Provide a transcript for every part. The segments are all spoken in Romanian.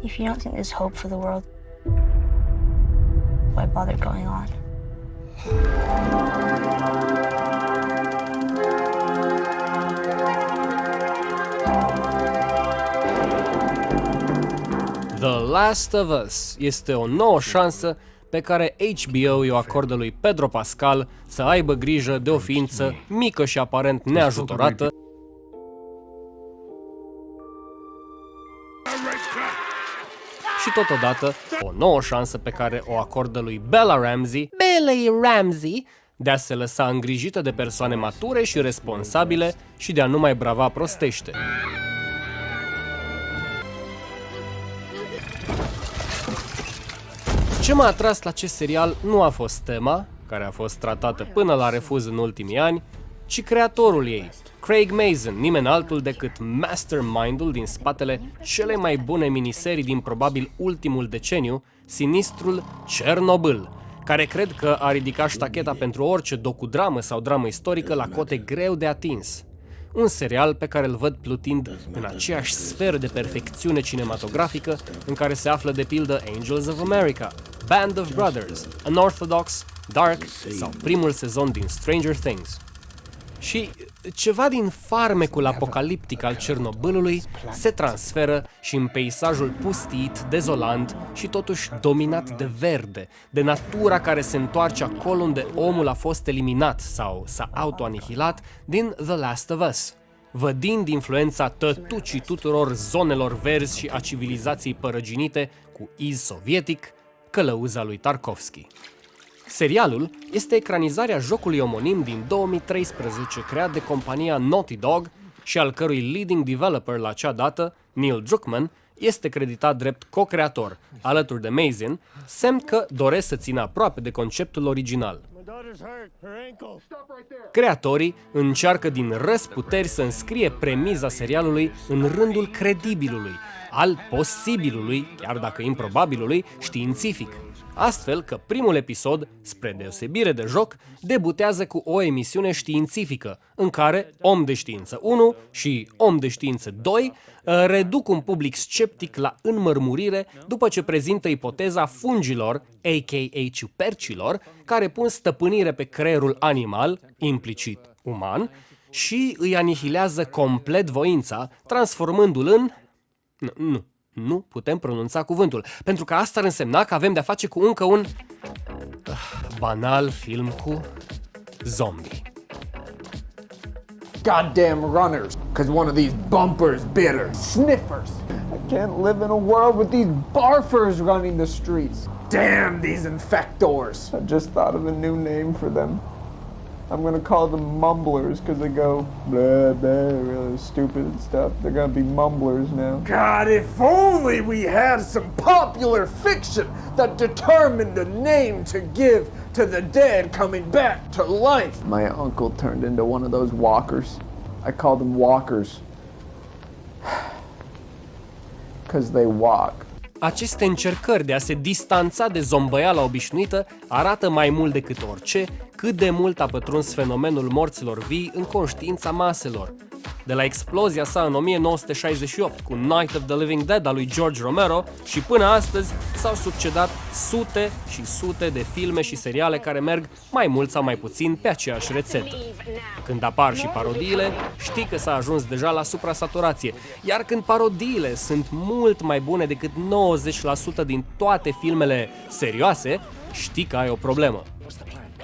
If you don't think there's hope for the world, why bother going on? The Last of Us este o nouă șansă pe care HBO îi o acordă lui Pedro Pascal să aibă grijă de o ființă mică și aparent neajutorată și totodată o nouă șansă pe care o acordă lui Bella Ramsey de a se lăsa îngrijită de persoane mature și responsabile și de a nu mai brava prostește. Ce m-a atras la acest serial nu a fost tema, care a fost tratată până la refuz în ultimii ani, ci creatorul ei, Craig Mazin, nimeni altul decât mastermind-ul din spatele cele mai bune miniserii din probabil ultimul deceniu, sinistrul Chernobyl, care cred că a ridicat ștacheta pentru orice docudramă sau dramă istorică la cote greu de atins. Un serial pe care îl văd plutind în aceeași sferă de perfecțiune cinematografică în care se află de pildă Angels of America, Band of Brothers, Unorthodox, Dark sau primul sezon din Stranger Things. Și ceva din farmecul apocaliptic al Cernobâlului se transferă și în peisajul pustit, dezolant și totuși dominat de verde, de natura care se întoarce acolo unde omul a fost eliminat sau s-a autoanihilat din The Last of Us, vădind influența tătucii tuturor zonelor verzi și a civilizației părăginite cu iz sovietic, călăuza lui Tarkovski. Serialul este ecranizarea jocului omonim din 2013, creat de compania Naughty Dog și al cărui leading developer la acea dată, Neil Druckmann, este creditat drept co-creator, alături de Mazin, semn că doresc să țină aproape de conceptul original. Creatorii încearcă din răsputeri să înscrie premiza serialului în rândul credibilului, al posibilului, chiar dacă improbabilului, științific. Astfel că primul episod, spre deosebire de joc, debutează cu o emisiune științifică, în care Om de Știință 1 și Om de Știință 2 reduc un public sceptic la înmărmurire după ce prezintă ipoteza fungilor, a.k.a. ciupercilor, care pun stăpânire pe creierul animal, implicit uman, și îi anihilează complet voința, transformându-l în... Nu putem pronunța cuvântul, pentru că asta ar însemna că avem de-a face cu încă un banal film cu zombie. Goddamn runners, cause one of these bumpers bit her. Sniffers. I can't live in a world with these barfers running the streets. Damn these infectors. I just thought of a new name for them. I'm gonna call them mumblers because they go blah blah really stupid and stuff. They're gonna be mumblers now. God, if only we had some popular fiction that determined the name to give to the dead coming back to life. My uncle turned into one of those walkers. I called them walkers because they walk. Aceste încercări de a se distanța de zombăiala obișnuită arată mai mult decât orice cât de mult a pătruns fenomenul morților vii în conștiința maselor. De la explozia sa în 1968 cu Night of the Living Dead al lui George Romero și până astăzi s-au succedat sute și sute de filme și seriale care merg mai mult sau mai puțin pe aceeași rețetă. Când apar și parodiile, știi că s-a ajuns deja la suprasaturație, iar când parodiile sunt mult mai bune decât 90% din toate filmele serioase, știi că ai o problemă.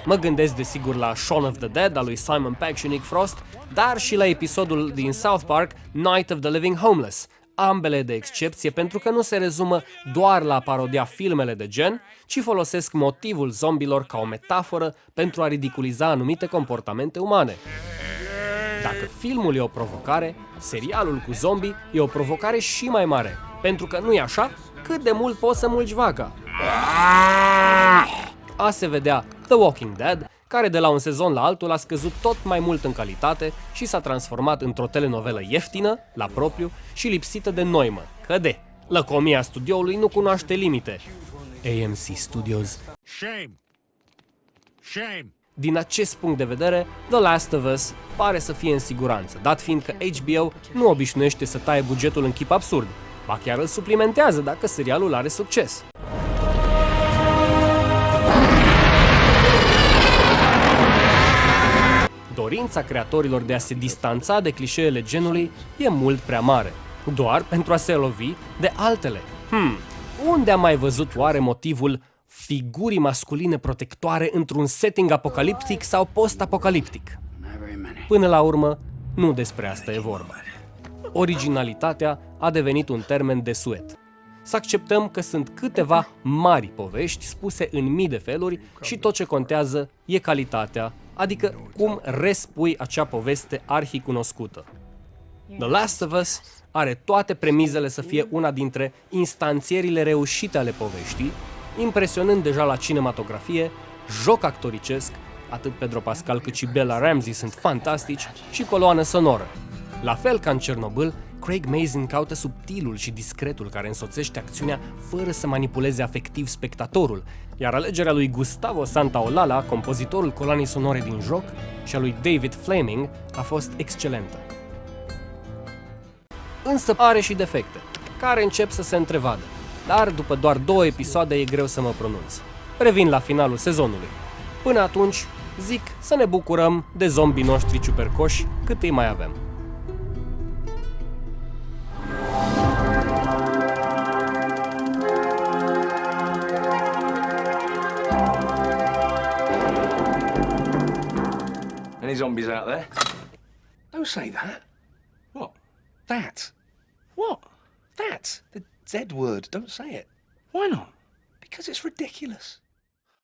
Mă gândesc desigur la Shaun of the Dead al lui Simon Pegg și Nick Frost, dar și la episodul din South Park Night of the Living Homeless, ambele de excepție pentru că nu se rezumă doar la a parodia filmele de gen, ci folosesc motivul zombilor ca o metaforă pentru a ridiculiza anumite comportamente umane. Dacă filmul e o provocare, serialul cu zombie e o provocare și mai mare, pentru că nu e așa, cât de mult poți să mulgi vaca. A se vedea The Walking Dead, care de la un sezon la altul a scăzut tot mai mult în calitate și s-a transformat într-o telenovelă ieftină, la propriu și lipsită de noimă, că lăcomia studioului nu cunoaște limite. AMC Studios. Shame. Shame. Din acest punct de vedere, The Last of Us pare să fie în siguranță, dat fiind că HBO nu obișnuiește să taie bugetul în chip absurd. ba chiar îl suplimentează dacă serialul are succes. Dorința creatorilor de a se distanța de clișeele genului e mult prea mare, doar pentru a se lovi de altele. Unde am mai văzut oare motivul figurii masculine protectoare într-un setting apocaliptic sau post-apocaliptic? Până la urmă, nu despre asta e vorba. Originalitatea a devenit un termen desuet. Să acceptăm că sunt câteva mari povești spuse în mii de feluri și tot ce contează e calitatea, adică cum respui acea poveste arhicunoscută. The Last of Us are toate premizele să fie una dintre instanțierile reușite ale poveștii, impresionând deja la cinematografie, joc actoricesc, atât Pedro Pascal cât și Bella Ramsey sunt fantastici, și coloană sonoră. La fel ca în Chernobyl, Craig Mazin caută subtilul și discretul care însoțește acțiunea fără să manipuleze afectiv spectatorul, iar alegerea lui Gustavo Santaolalla, compozitorul coloanei sonore din joc, și a lui David Fleming a fost excelentă. Însă are și defecte, care încep să se întrevadă, dar după doar 2 episoade e greu să mă pronunț. Revin la finalul sezonului. Până atunci, zic să ne bucurăm de zombii noștri ciupercoși cât îi mai avem. Any zombies out there? Don't say that. What? That? What? That? The Z word. Don't say it. Why not? Because it's ridiculous.